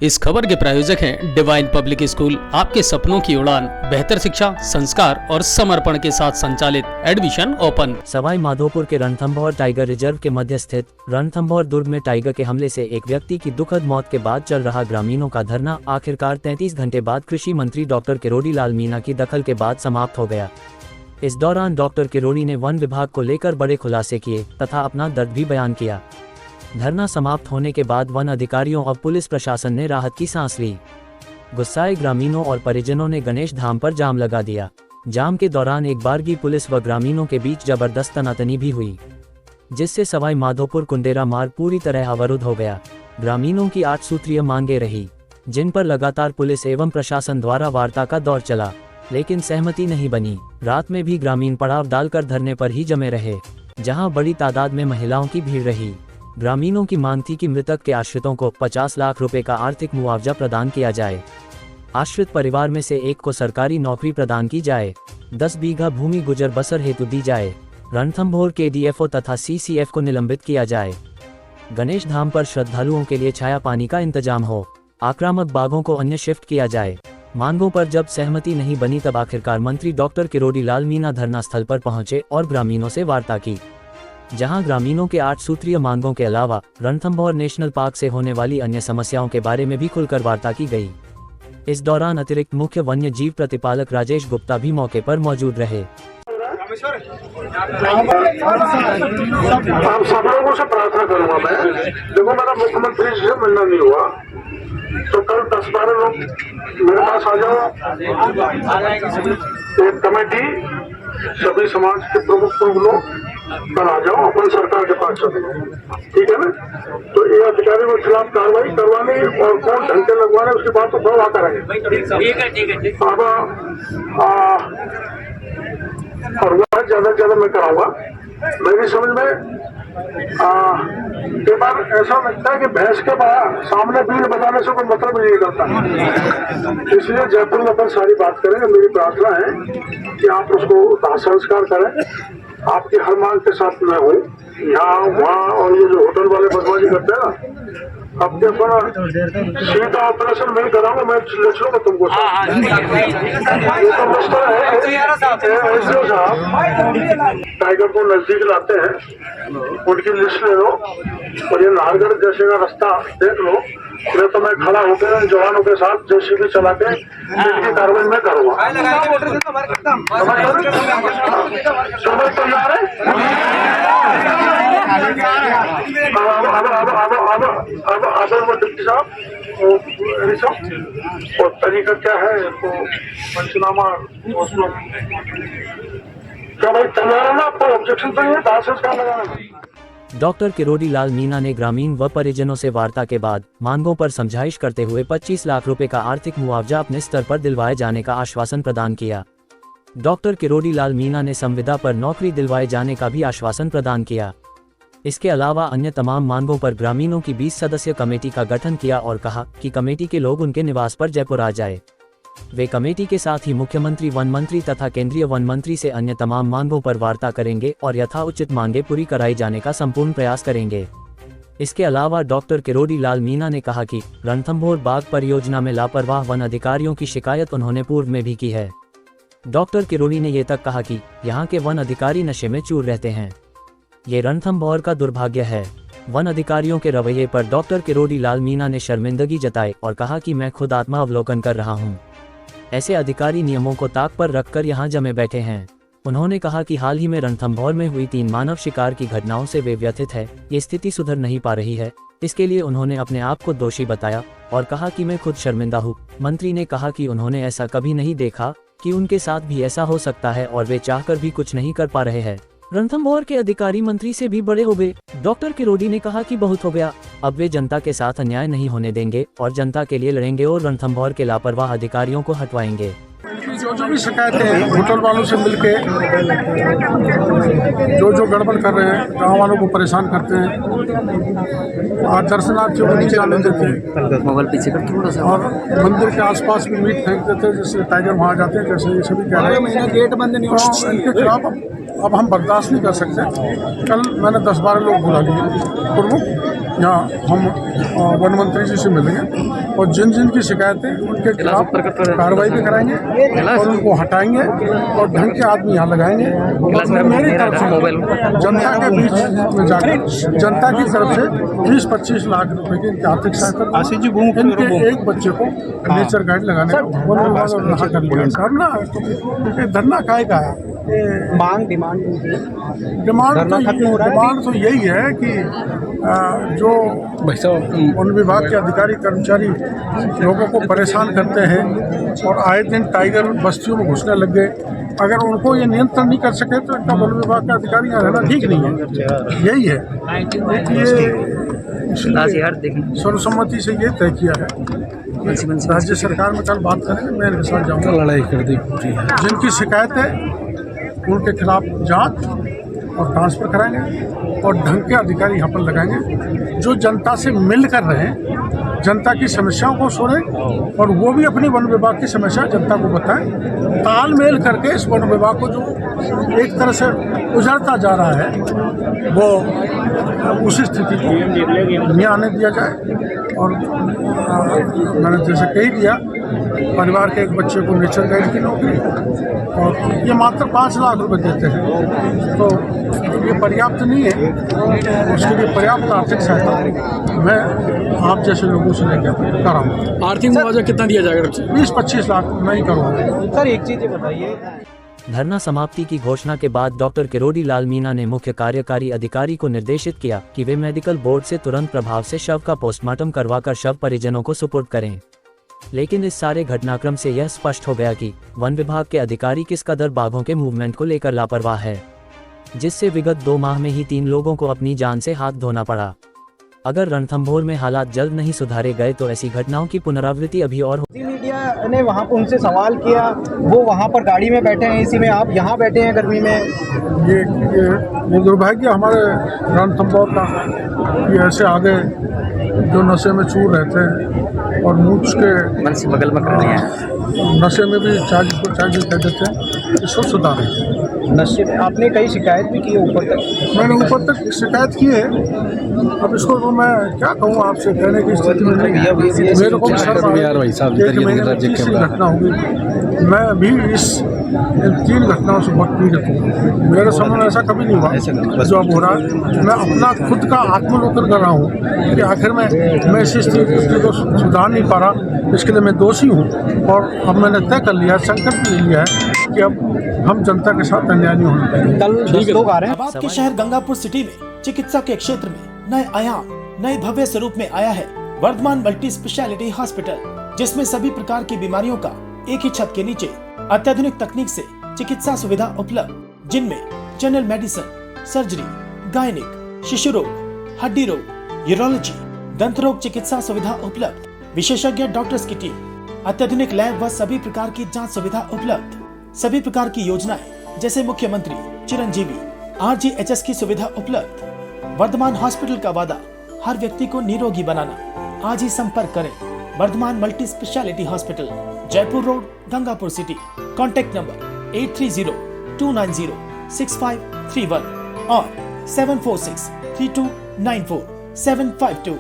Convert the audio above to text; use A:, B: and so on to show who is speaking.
A: इस खबर के प्रायोजक हैं डिवाइन पब्लिक स्कूल, आपके सपनों की उड़ान, बेहतर शिक्षा, संस्कार और समर्पण के साथ संचालित, एडमिशन ओपन।
B: सवाई माधोपुर के रणथंभौर टाइगर रिजर्व के मध्य स्थित रणथंभौर दुर्ग में टाइगर के हमले से एक व्यक्ति की दुखद मौत के बाद चल रहा ग्रामीणों का धरना आखिरकार 33 घंटे बाद कृषि मंत्री डॉक्टर किरोड़ी लाल मीणा की दखल के बाद समाप्त हो गया। इस दौरान डॉक्टर किरोड़ी ने वन विभाग को लेकर बड़े खुलासे किए तथा अपना दर्द भी बयान किया। धरना समाप्त होने के बाद वन अधिकारियों और पुलिस प्रशासन ने राहत की सांस ली। गुस्साए ग्रामीणों और परिजनों ने गणेश धाम पर जाम लगा दिया। जाम के दौरान एक बारगी पुलिस व ग्रामीणों के बीच जबरदस्त तनातनी भी हुई, जिससे सवाई माधोपुर कुंडेरा मार्ग पूरी तरह अवरुद्ध हो गया। ग्रामीणों की 8 सूत्रीय मांगे रही, जिन पर लगातार पुलिस एवं प्रशासन द्वारा वार्ता का दौर चला, लेकिन सहमति नहीं बनी। रात में भी ग्रामीण पड़ाव डालकर धरने पर ही जमे रहे, जहां बड़ी तादाद में महिलाओं की भीड़ रही। ग्रामीणों की मांग थी कि मृतक के आश्रितों को 50 लाख रुपए का आर्थिक मुआवजा प्रदान किया जाए। आश्रित परिवार में से एक को सरकारी नौकरी प्रदान की जाए, 10 बीघा भूमि गुजर बसर हेतु दी जाए। रणथंभौर के डीएफओ तथा सीसीएफ को निलंबित किया जाए। गणेश धाम पर श्रद्धालुओं के लिए छाया पानी का इंतजाम हो। आक्रामक बाघों को अन्य शिफ्ट किया जाए। मांगों पर जब सहमति नहीं बनी तब आखिरकार मंत्री डॉक्टर किरोड़ी लाल मीणा धरना स्थल पर पहुंचे और ग्रामीणों से वार्ता की, जहां ग्रामीणों के 8 सूत्रीय मांगों के अलावा रणथंभौर नेशनल पार्क से होने वाली अन्य समस्याओं के बारे में भी खुलकर वार्ता की गई। इस दौरान अतिरिक्त मुख्य वन्य जीव प्रतिपालक राजेश गुप्ता भी मौके पर मौजूद रहे।
C: आप सब लोगों से प्रार्थना करूंगा मैं, देखो मेरा मुख्यमंत्री जी से मिलना नहीं हुआ तो कल 10-12 लोग मेरे पास आ जाओ। एक कमेटी सभी समाज के प्रमुख लोग कल आ जाओ, अपन सरकार के पास चले, ठीक है ना। तो ये अधिकारियों के खिलाफ कार्रवाई करवानी और कौन घंटे लगवाने उसकी बात तो सब आता रहेंगे। और वह ज्यादा से ज्यादा मैं कराऊंगा। मेरी समझ में कई बार ऐसा लगता है कि भैंस के सामने बीन बजाने से कोई मतलब नहीं करता। इसलिए जयपुर में अपन सारी बात करें। मेरी प्रार्थना है कि आप उसको दाह संस्कार करें। आपकी हर मांग के साथ मैं हूँ, यहाँ वहाँ। और ये जो होटल वाले बदमाशी करते हैं ना, अब देखो सीधा ऑपरेशन मैं कराऊंगा, मैं ले चलूंगा तुमको। टाइगर को नजदीक लाते हैं, उनकी लिस्ट ले लो और ये नाहरगढ़ जैसे का रास्ता देख लो। तो मैं खड़ा होकर जवानों के साथ जेसीबी चला के इनकी कार्रवाई मैं करूँगा। समझ तैयार है? अब डिप्टी साहब और तरीका क्या है तो पंचनामा क्या भाई तैयार है ना? आपको ऑब्जेक्शन तो है दाह संस्कार लगाना।
B: डॉक्टर किरोड़ी लाल मीणा ने ग्रामीण व परिजनों से वार्ता के बाद मांगों पर समझाइश करते हुए 25 लाख रुपए का आर्थिक मुआवजा अपने स्तर पर दिलवाए जाने का आश्वासन प्रदान किया। डॉक्टर किरोड़ी लाल मीणा ने संविदा पर नौकरी दिलवाए जाने का भी आश्वासन प्रदान किया। इसके अलावा अन्य तमाम मांगों पर ग्रामीणों की 20 सदस्यीय कमेटी का गठन किया और कहा कि कमेटी के लोग उनके निवास पर जयपुर आ जाए। वे कमेटी के साथ ही मुख्यमंत्री, वन मंत्री तथा केंद्रीय वन मंत्री से अन्य तमाम मांगों पर वार्ता करेंगे और यथाउचित मांगे पूरी कराई जाने का संपूर्ण प्रयास करेंगे। इसके अलावा डॉक्टर किरोड़ी लाल मीणा ने कहा कि रणथंभौर बाग परियोजना में लापरवाह वन अधिकारियों की शिकायत उन्होंने पूर्व में भी की है। डॉक्टर किरोड़ी ने ये तक कहा कि यहाँ के वन अधिकारी नशे में चूर रहते हैं। ये रणथंभौर का दुर्भाग्य है। वन अधिकारियों के रवैये पर डॉक्टर किरोड़ी लाल मीणा ने शर्मिंदगी जताई और कहा कि मैं खुद आत्मा अवलोकन कर रहा हूँ। ऐसे अधिकारी नियमों को ताक पर रखकर यहाँ जमे बैठे हैं। उन्होंने कहा कि हाल ही में रणथंभौर में हुई 3 मानव शिकार की घटनाओं से वे व्यथित है। ये स्थिति सुधर नहीं पा रही है। इसके लिए उन्होंने अपने आप को दोषी बताया और कहा कि मैं खुद शर्मिंदा हूँ। मंत्री ने कहा कि उन्होंने ऐसा कभी नहीं देखा कि उनके साथ भी ऐसा हो सकता है और वे चाहकर भी कुछ नहीं कर पा रहे हैं। रणथंभौर के अधिकारी मंत्री से भी बड़े हो गए। डॉक्टर किरोड़ी ने कहा कि बहुत हो गया, अब वे जनता के साथ अन्याय नहीं होने देंगे और जनता के लिए लड़ेंगे और रणथंभौर के लापरवाह अधिकारियों को हटवाएंगे।
C: जो भी शिकायतें होटल वालों से मिलके जो गड़बड़ कर रहे हैं, गाँव वालों को परेशान करते हैं और दर्शनार्थियों को नीचे आने देते हैं, मोबाइल पीछे कर थोड़ा सा, और मंदिर के आसपास भी मीट फेंक देते हैं जैसे टाइगर वहाँ जाते हैं, जैसे ये सभी कह रहे हैं गेट बंद नहीं हो। इनके खिलाफ अब हम बर्दाश्त नहीं कर सकते। कल मैंने 10-12 लोग बुला लिए प्रमुख, यहाँ हम वन मंत्री जी से मिलेंगे और जिन जिन की शिकायतें उनके खिलाफ कार्रवाई भी कराएंगे और उनको हटाएंगे और ढंग के आदमी यहाँ लगाएंगे। और मेरी तरफ से जनता के बीच में जाकर जनता की तरफ से 20-25 लाख रुपए की आर्थिक सहायता इनके एक बच्चे को नेचर गाइड लगाने का वन विभाग और रहा कर लिया। धरना काय का है?
D: डिमांड
C: तो यही है कि जो वन विभाग के अधिकारी कर्मचारी लोगों को परेशान करते हैं और आए दिन टाइगर बस्तियों में घुसने लग गए, अगर उनको ये नियंत्रण नहीं कर सके तो इनका वन विभाग का अधिकारी यहाँ रहना ठीक नहीं है। यही है, इसलिए सर्वसम्मति से ये तय किया है। राज्य सरकार में कल बात करेंगे, मैं इनके साथ जाऊँगा, लड़ाई कर दी। जिनकी शिकायत है उनके खिलाफ जांच और ट्रांसफर कराएंगे और ढंग के अधिकारी यहाँ पर लगाएंगे जो जनता से मिल कर रहे, जनता की समस्याओं को सुने और वो भी अपनी वन विभाग की समस्या जनता को बताएं। तालमेल करके इस वन विभाग को जो एक तरह से उजड़ता जा रहा है वो उस स्थिति को नहीं आने दिया जाए। और मैंने जैसे कही दिया, परिवार के एक बच्चे को नेचर गाइड की नौकरी और ये मात्र 5 लाख रुपए देते हैं, तो ये पर्याप्त नहीं है। उसके लिए पर्याप्त आर्थिक सहायता मैं आप जैसे लोगों से लेकर कराऊंगा।
E: आर्थिक मुआवजा कितना दिया जाएगा?
C: 20-25 लाख मैं ही करूँगा।
D: सर एक चीज बताइए,
B: धरना समाप्ति की घोषणा के बाद डॉक्टर किरोड़ी लाल मीणा ने मुख्य कार्यकारी अधिकारी को निर्देशित किया कि वे मेडिकल बोर्ड से तुरंत प्रभाव से शव का पोस्टमार्टम करवाकर शव परिजनों को सुपुर्द करें। लेकिन इस सारे घटनाक्रम से यह स्पष्ट हो गया कि वन विभाग के अधिकारी किस कदर बाघों के मूवमेंट को लेकर लापरवाह है, जिससे विगत 2 माह में ही 3 लोगों को अपनी जान से हाथ धोना पड़ा। अगर रणथंभौर में हालात जल्द नहीं सुधारे गए तो ऐसी घटनाओं की पुनरावृत्ति अभी और
D: मीडिया ने वहाँ पर उनसे सवाल किया, वो वहाँ पर गाड़ी में बैठे हैं, इसी में आप यहाँ बैठे हैं गर्मी में।
C: ये दुर्भाग्य हमारे रणथंभौर का, ये ऐसे आगे जो नशे में चूर रहते हैं और मूछ के
D: मन से बगल में कर रहे हैं,
C: नशे में भी चाय कह देते हैं, इसको सुधारें।
D: नशे आपने कई शिकायत भी की है ऊपर तक?
C: मैंने ऊपर तक शिकायत की है, अब इसको तो मैं क्या कहूँ, आपसे कहने की स्थिति में नहीं है। मेरे को एक महीने में 30 घटना होगी। मैं भी इन 3 घटनाओं से बहुत पीड़ित हूँ। मेरे समय में ऐसा कभी नहीं हुआ जो अब हो रहा है। मैं अपना खुद का आत्मलोकन कर रहा हूँ कि आखिर में मैं इस स्थिति को सुधार नहीं पा रहा, इसके लिए मैं दोषी हूँ। और अब मैंने तय कर लिया, संकल्प ले लिया है कि अब हम जनता के साथ अन्याय नहीं होने देंगे।
D: कल 10 लोग आ रहे हैं।
F: अब आपके शहर गंगापुर सिटी में चिकित्सा के क्षेत्र में नए आयाम, नए भव्य स्वरूप में आया है वर्धमान मल्टी स्पेशलिटी हॉस्पिटल, जिसमें सभी प्रकार की बीमारियों का एक ही छत के नीचे अत्याधुनिक तकनीक से चिकित्सा सुविधा उपलब्ध, जिनमें जनरल मेडिसिन, सर्जरी, गायनिक, शिशु रोग, हड्डी रोग, यूरोलॉजी, दंत रोग चिकित्सा सुविधा उपलब्ध, विशेषज्ञ डॉक्टर्स की टीम, अत्याधुनिक लैब व सभी प्रकार की जांच सुविधा उपलब्ध, सभी प्रकार की योजनाएं जैसे मुख्यमंत्री चिरंजीवी RGHS की सुविधा उपलब्ध। वर्धमान हॉस्पिटल का वादा हर व्यक्ति को निरोगी बनाना। आज ही संपर्क करें Vardhaman multi speciality hospital, Jaipur road, Gangapur city. Contact number 8302906531 और 7463294 752